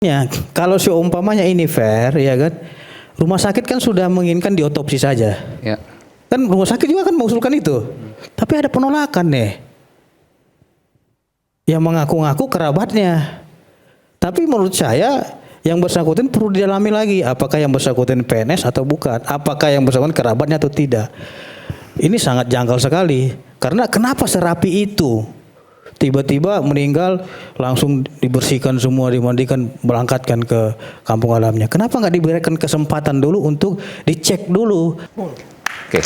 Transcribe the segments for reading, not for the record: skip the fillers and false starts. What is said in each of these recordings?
Ya, kalau seumpamanya ini fair, ya kan, rumah sakit kan sudah menginginkan diotopsi saja. Ya. Kan rumah sakit juga kan mengusulkan itu. Tapi ada penolakan nih. Yang mengaku-ngaku kerabatnya. Tapi menurut saya yang bersangkutan perlu didalami lagi. Apakah yang bersangkutan PNS atau bukan? Apakah yang bersangkutan kerabatnya atau tidak? Ini sangat janggal sekali. Karena kenapa serapi itu? Tiba-tiba meninggal langsung dibersihkan semua, dimandikan, berangkatkan ke kampung halamannya. Kenapa nggak diberikan kesempatan dulu untuk dicek dulu? Oke.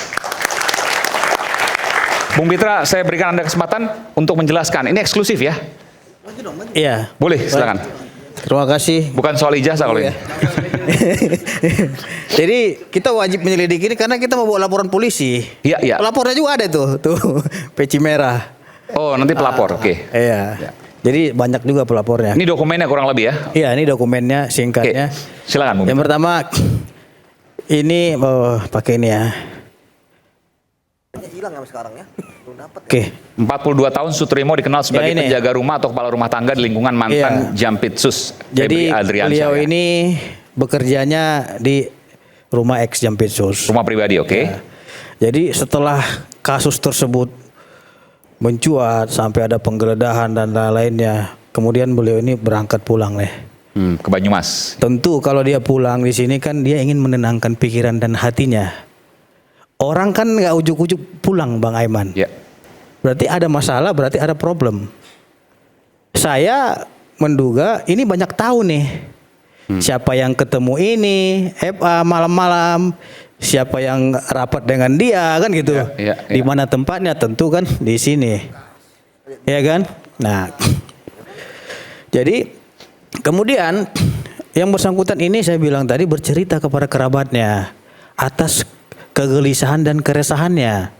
Bung Pitra, saya berikan Anda kesempatan untuk menjelaskan. Ini eksklusif ya? Iya. Boleh, silakan. Terima kasih. Bukan soal ijazah kalau ini. Jadi kita wajib menyelidiki ini karena kita mau bawa laporan polisi. Iya, iya. Pelapornya juga ada tuh peci merah. Oh, nanti pelapor, oke. Iya. Ya. Jadi banyak juga pelapornya. Ini dokumennya kurang lebih ya? Iya, ini dokumennya singkatnya. Oke. Silakan, Bung. Yang pertama ini pakai ini ya. Hilang sampai sekarang ya. Belum dapat. Oke. 42 tahun Sutrimo dikenal sebagai Ya, ini. penjaga rumah atau kepala rumah tangga di lingkungan mantan Jampitsus Jadi Febri Adriansyah. beliau Ya. ini bekerjanya di rumah ex Jampitsus. Rumah pribadi, oke. Ya. Jadi setelah kasus tersebut mencuat sampai ada penggeledahan dan lain-lainnya, kemudian beliau ini berangkat pulang nih. Ke Banyumas. Tentu kalau dia pulang di sini kan dia ingin menenangkan pikiran dan hatinya. Orang kan nggak ujuk-ujuk pulang, Bang Aiman. Ya. Berarti ada masalah, berarti ada problem. Saya menduga ini banyak tahu nih. Siapa yang ketemu ini, FA malam-malam, siapa yang rapat dengan dia kan gitu. Ya, Di mana tempatnya tentu kan di sini. Ya kan? Nah. Jadi kemudian yang bersangkutan ini saya bilang tadi bercerita kepada kerabatnya atas kegelisahan dan keresahannya.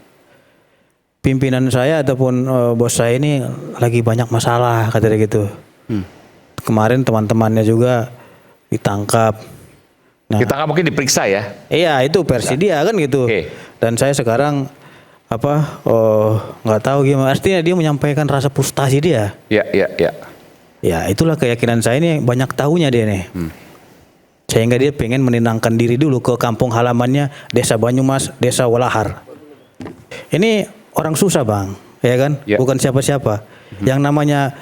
Pimpinan saya ataupun bos saya ini lagi banyak masalah kata dia gitu. Kemarin teman-temannya juga ditangkap. Nah, Ditangkap mungkin diperiksa ya? iya itu versi dia kan gitu. Oke. Dan saya sekarang nggak tahu gimana. Artinya dia menyampaikan rasa frustasi dia. Ya, ya, ya. Ya itulah keyakinan saya ini banyak tahunya dia nih. Sehingga dia pengen menenangkan diri dulu ke kampung halamannya Desa Banyumas, Desa Walahar. Ini orang susah Bang, ya kan? Ya. Bukan siapa-siapa. Yang namanya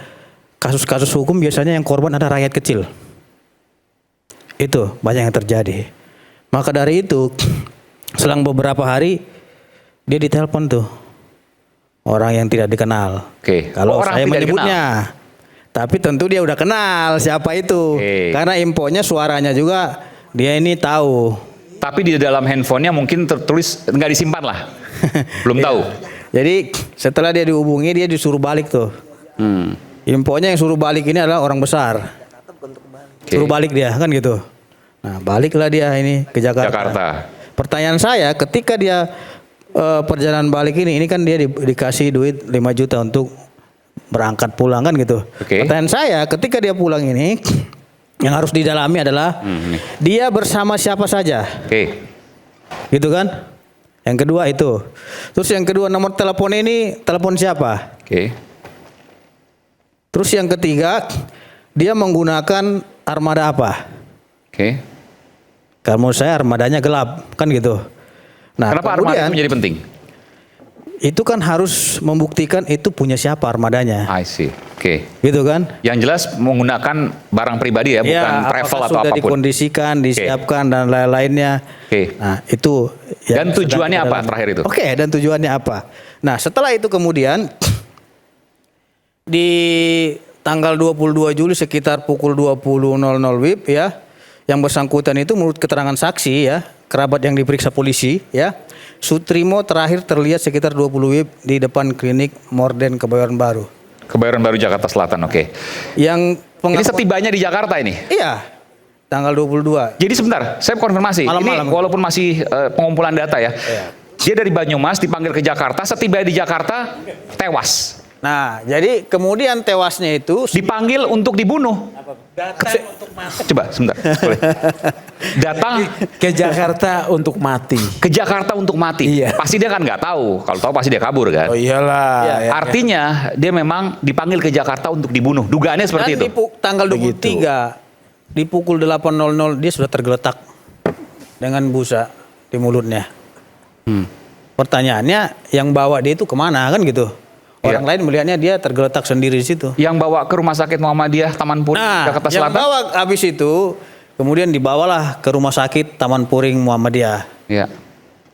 kasus-kasus hukum biasanya yang korban ada rakyat kecil. Itu banyak yang terjadi. Maka dari itu selang beberapa hari dia ditelepon tuh orang yang tidak dikenal. Oke. Kalau Orang saya tidak menyebutnya, tapi tentu dia udah kenal siapa itu. Oke. Karena infonya suaranya juga dia ini tahu. Tapi di dalam handphonenya mungkin tertulis nggak disimpan lah. Belum tahu. Jadi setelah dia dihubungi dia disuruh balik tuh. Infonya yang suruh balik ini adalah orang besar. Oke. Suruh balik dia kan gitu. Nah baliklah dia ini ke Jakarta. Pertanyaan saya ketika dia perjalanan balik ini kan dia dikasih duit 5 juta untuk berangkat pulang kan gitu. Oke. Pertanyaan saya ketika dia pulang ini yang harus didalami adalah dia bersama siapa saja. Oke. Gitu kan? Yang kedua itu. Terus yang kedua nomor telepon ini telepon siapa? Oke. Terus yang ketiga dia menggunakan armada apa? Oke. Kalau menurut saya armadanya gelap kan gitu. Nah, Kenapa armada itu menjadi penting? itu kan harus membuktikan itu punya siapa armadanya. I see. Oke. Gitu kan? Yang jelas menggunakan barang pribadi ya, bukan travel apakah atau sudah apapun. dikondisikan, disiapkan dan lain-lainnya. Oke. Nah, itu Dan sedang tujuannya kita apa dalami. terakhir itu? Oke, dan tujuannya apa? Nah, setelah itu kemudian di tanggal 22 Juli sekitar pukul 20.00 WIB ya, yang bersangkutan itu menurut keterangan saksi ya, kerabat yang diperiksa polisi ya, Sutrimo terakhir terlihat sekitar 20 WIB di depan klinik Morden Kebayoran Baru. Kebayoran Baru Jakarta Selatan, oke. Yang Ini setibanya di Jakarta ini? Iya, tanggal 22. Jadi sebentar, saya konfirmasi. Malam-malam. Ini walaupun masih pengumpulan data ya. Iya. Dia dari Banyumas dipanggil ke Jakarta, setibanya di Jakarta tewas. Nah, jadi kemudian tewasnya itu Dipanggil untuk dibunuh. Datang untuk mati. Coba sebentar. Boleh. Datang Ke Jakarta untuk mati. ke Jakarta untuk mati. Iya. Pasti dia kan nggak tahu. Kalau tahu pasti dia kabur kan. Oh iyalah. Iya, Ya, Artinya dia memang dipanggil ke Jakarta untuk dibunuh. Dugaannya seperti dan itu. di tanggal 23 di pukul 8.00 dia sudah tergeletak dengan busa di mulutnya. Pertanyaannya yang bawa dia itu kemana kan gitu? Orang lain melihatnya dia tergeletak sendiri di situ. Yang bawa ke Rumah Sakit Muhammadiyah Taman Puring Jakarta yang Selatan. bawa habis itu kemudian dibawalah ke Rumah Sakit Taman Puring Muhammadiyah. Iya.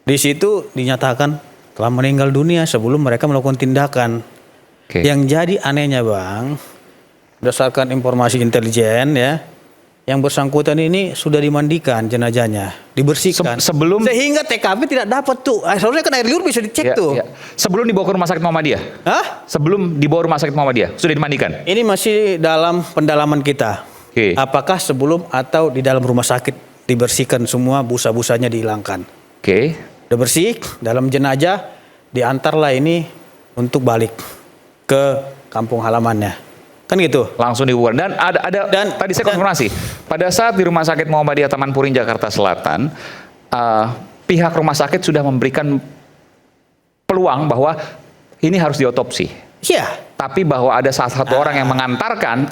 Di situ dinyatakan telah meninggal dunia sebelum mereka melakukan tindakan. Oke. Yang jadi anehnya Bang, berdasarkan informasi intelijen ya, yang bersangkutan ini sudah dimandikan jenazahnya, dibersihkan. Sebelum Sehingga TKP tidak dapat tuh. Seharusnya kan air liur bisa dicek Iya, tuh. iya. Sebelum dibawa ke Rumah Sakit Muhammadiyah. Hah? Sebelum dibawa Rumah Sakit Muhammadiyah sudah dimandikan. Ini masih dalam pendalaman kita. Oke. Apakah sebelum atau di dalam rumah sakit dibersihkan semua busa-busanya dihilangkan. Oke. Udah bersih, dalam jenazah diantarlah ini untuk balik ke kampung halamannya. Kan gitu. Langsung dibubarkan. Dan tadi saya konfirmasi. Pada saat di Rumah Sakit Muhammadiyah Taman Puring Jakarta Selatan, pihak rumah sakit sudah memberikan peluang bahwa ini harus diotopsi. Iya. Tapi bahwa ada salah satu orang yang mengantarkan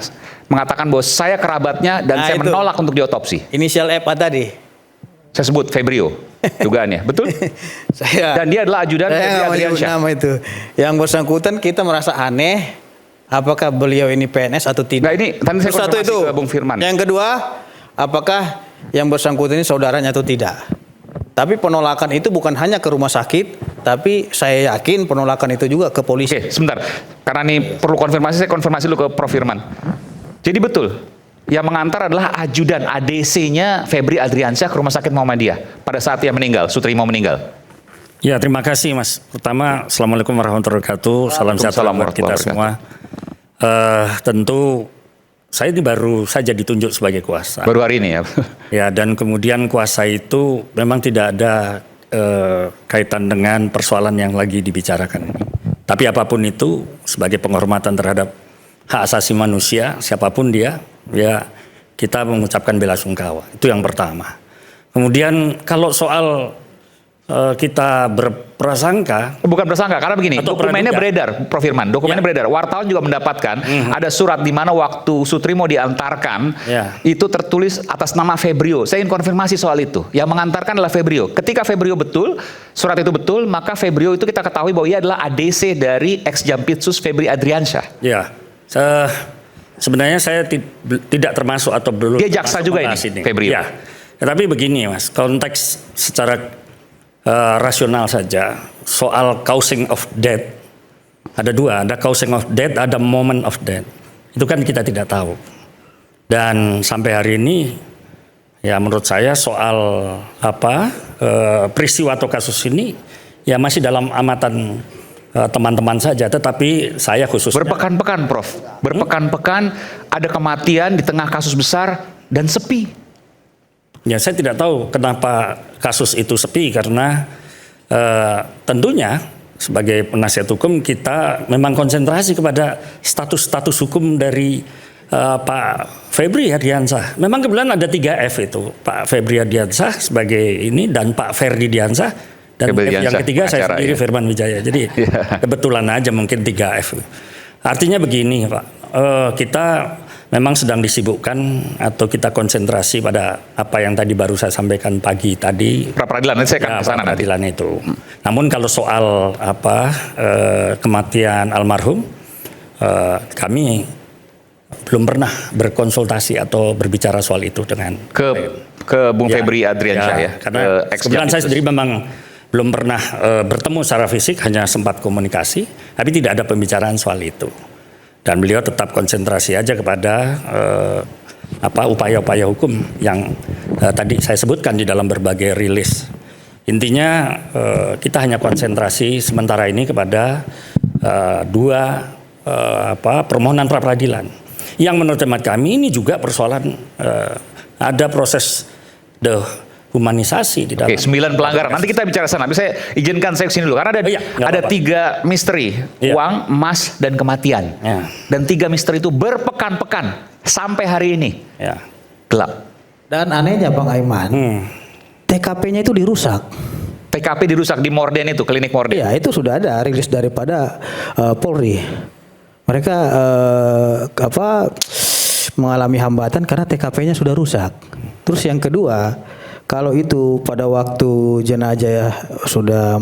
mengatakan bahwa saya kerabatnya dan saya itu. menolak untuk diotopsi. Inisial F tadi. Saya sebut Febrio dugaannya, betul? Saya. Dan dia adalah ajudan Saya Febri nggak mau nyebut Adriansyah. nama itu. Yang bersangkutan kita merasa aneh. Apakah beliau ini PNS atau tidak? Nah, ini tadi saya Terus satu konfirmasi ke Bung Firman. Yang kedua, apakah yang bersangkutan ini saudaranya atau tidak? Tapi penolakan itu bukan hanya ke rumah sakit, tapi saya yakin penolakan itu juga ke polisi. Oke, sebentar. Karena ini perlu konfirmasi, saya konfirmasi dulu ke Prof. Firman. Jadi betul, yang mengantar adalah ajudan ADC-nya Febri Adriansyah ke Rumah Sakit Muhammadiyah pada saat dia meninggal, Sutrimo meninggal. Ya, terima kasih Mas. Pertama, Assalamualaikum warahmatullahi wabarakatuh. Salam sejahtera buat kita semua. Tentu saya ini baru saja ditunjuk sebagai kuasa. Baru hari ini ya. Ya, dan kemudian kuasa itu memang tidak ada kaitan dengan persoalan yang lagi dibicarakan ini. Tapi apapun itu, sebagai penghormatan terhadap hak asasi manusia, siapapun dia, ya kita mengucapkan bela sungkawa. Itu yang pertama. Kemudian kalau soal kita berprasangka, Bukan bersangka, karena begini, Atau dokumennya praduga. beredar, Prof. Firman, dokumennya beredar. Wartawan juga mendapatkan ada surat di mana waktu Sutrimo diantarkan, Ya. itu tertulis atas nama Febrio. Saya ingin konfirmasi soal itu. Yang mengantarkan adalah Febrio. Ketika Febrio betul, surat itu betul, maka Febrio itu kita ketahui bahwa ia adalah ADC dari ex-Jampitsus Febri Adriansyah. ya, sebenarnya saya tidak termasuk atau belum. Dia jaksa termasuk juga membahas ini, Febrio. Ya, tetapi begini Mas, konteks secara rasional saja soal causing of death ada dua, ada causing of death, ada moment of death. Itu kan kita tidak tahu. Dan sampai hari ini, ya menurut saya soal peristiwa atau kasus ini ya masih dalam amatan teman-teman saja. Tetapi saya khususnya Berpekan-pekan, Prof. Berpekan-pekan ada kematian di tengah kasus besar dan sepi. ya saya tidak tahu kenapa kasus itu sepi karena tentunya sebagai penasihat hukum kita memang konsentrasi kepada status hukum dari Pak Febri Adriansyah. Memang kebetulan ada 3 F itu, Pak Febri Adriansyah sebagai ini dan Pak Ferdi Diansah dan Febri F yang Diansah, ketiga saya acara, sendiri ya. Firman Wijaya. Jadi kebetulan aja mungkin 3 F. Artinya begini Pak, kita memang sedang disibukkan atau kita konsentrasi pada apa yang tadi baru saya sampaikan pagi tadi. Pra-peradilan, nanti saya akan Ya, ke sana nanti. peradilan itu. Namun kalau soal kematian almarhum, kami belum pernah berkonsultasi atau berbicara soal itu dengan Ke Bung Febri Adriansyah ya. Karena kebetulan saya sendiri memang belum pernah bertemu secara fisik, hanya sempat komunikasi, tapi tidak ada pembicaraan soal itu. Dan beliau tetap konsentrasi aja kepada upaya-upaya hukum yang tadi saya sebutkan di dalam berbagai rilis. Intinya kita hanya konsentrasi sementara ini kepada permohonan pra peradilan. Yang menurut hemat kami ini juga persoalan ada proses dehumanisasi di dalam. Oke, 9 pelanggaran. Nanti kita bicara sana. Tapi saya izinkan saya kesini dulu karena ada 3 misteri, Iya. uang, emas, dan kematian. Ya. Dan 3 misteri itu berpekan-pekan sampai hari ini. Ya. Gelap. Dan anehnya Bang Aiman, TKP-nya itu dirusak. TKP dirusak di Morden itu, klinik Morden. Iya, itu sudah ada rilis daripada Polri. Mereka mengalami hambatan karena TKP-nya sudah rusak. Terus yang kedua, kalau itu pada waktu jenazah sudah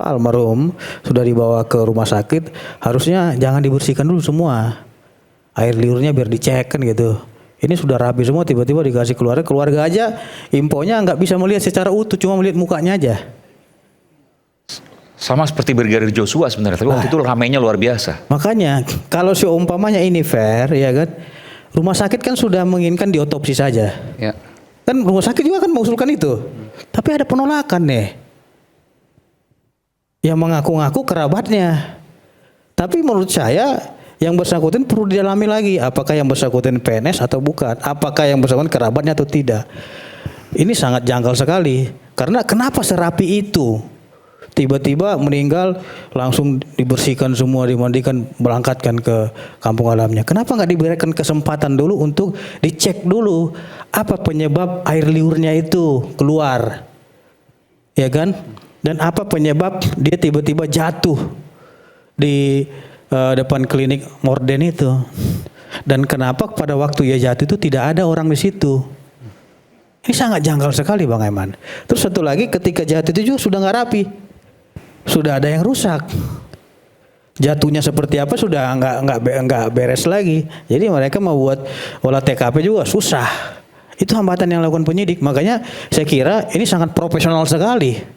almarhum sudah dibawa ke rumah sakit, harusnya jangan dibersihkan dulu semua. Air liurnya biar dicek kan gitu. Ini sudah rapi semua, tiba-tiba dikasih keluarga aja infonya nggak bisa melihat secara utuh, cuma melihat mukanya aja. Sama seperti Brigadir Joshua sebenarnya, tapi waktu itu ramainya luar biasa. Makanya kalau seumpamanya ini fair, ya kan, rumah sakit kan sudah menginginkan diotopsi saja. Ya. Kan rumah sakit juga kan mengusulkan itu, tapi ada penolakan nih, yang mengaku-ngaku kerabatnya. Tapi menurut saya yang bersangkutan perlu didalami lagi, apakah yang bersangkutan PNS atau bukan, apakah yang bersangkutan kerabatnya atau tidak. Ini sangat janggal sekali, karena kenapa serapi itu tiba-tiba meninggal langsung dibersihkan semua, dimandikan, berangkatkan ke kampung halamannya. Kenapa nggak diberikan kesempatan dulu untuk dicek dulu apa penyebab air liurnya itu keluar, ya kan? Dan apa penyebab dia tiba-tiba jatuh di depan klinik Morden itu, dan kenapa pada waktu ia jatuh itu tidak ada orang di situ. Ini sangat janggal sekali Bang Eman. Terus satu lagi, ketika jatuh itu juga sudah nggak rapi, sudah ada yang rusak. Jatuhnya seperti apa sudah nggak beres lagi. Jadi mereka mau buat olah TKP juga susah. Itu hambatan yang dilakukan penyidik. Makanya saya kira ini sangat profesional sekali.